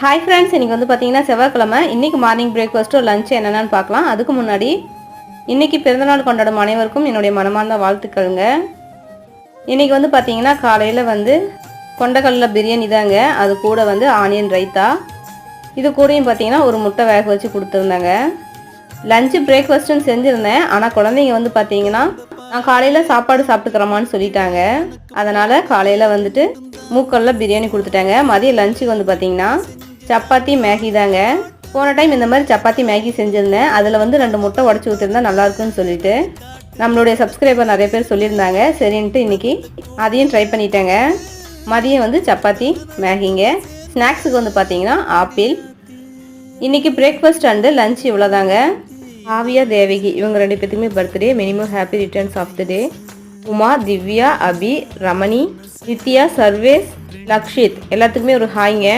Hi friends, இன்றைக்கி வந்து பார்த்தீங்கன்னா செவ்வாய்க்கிழமை. இன்றைக்கி மார்னிங் பிரேக்ஃபாஸ்ட்டு லஞ்சு என்னென்னு பார்க்கலாம். அதுக்கு முன்னாடி இன்றைக்கி பிறந்தநாள் கொண்டாடும் அனைவருக்கும் என்னுடைய மனமார்ந்த வாழ்த்துக்களுங்க. இன்றைக்கி வந்து பார்த்தீங்கன்னா காலையில் வந்து கொண்டக்கடலை பிரியாணி தாங்க. அது கூட வந்து ஆனியன் ரைத்தா, இது கூடயும் பார்த்தீங்கன்னா ஒரு முட்டை வேக வச்சு கொடுத்துருந்தாங்க. லஞ்சு பிரேக்ஃபாஸ்ட்டுன்னு செஞ்சுருந்தேன். ஆனால் குழந்தைங்க வந்து பார்த்தீங்கன்னா நான் காலையில் சாப்பாடு சாப்பிட்டுக்கிறோமான்னு சொல்லிட்டாங்க. அதனால் காலையில் வந்துட்டு மூக்கல்ல பிரியாணி கொடுத்துட்டாங்க. மதியம் லஞ்சுக்கு வந்து பார்த்தீங்கன்னா சப்பாத்தி மேகி தாங்க. போன டைம் இந்த மாதிரி சப்பாத்தி மேகி செஞ்சுருந்தேன். அதில் வந்து 2 முட்டை உடச்சி ஊற்றிருந்தா நல்லாயிருக்குன்னு சொல்லிட்டு நம்மளுடைய சப்ஸ்கிரைபர் நிறைய பேர் சொல்லியிருந்தாங்க. சரின்ட்டு இன்றைக்கி அதையும் ட்ரை பண்ணிட்டேங்க. மதியம் வந்து சப்பாத்தி மேகிங்க. ஸ்நாக்ஸுக்கு வந்து பார்த்தீங்கன்னா ஆப்பிள். இன்றைக்கி பிரேக்ஃபாஸ்ட் அண்டு லஞ்ச் இவ்வளோதாங்க. ஆவியா தேவகி இவங்க 2 பேத்துக்குமே birthday. Many many happy returns of the day. Uma, Divya, Abhi, Ramani, Nithya, Sarvesh, Lakshith எல்லாத்துக்குமே ஒரு ஹாய்ங்க.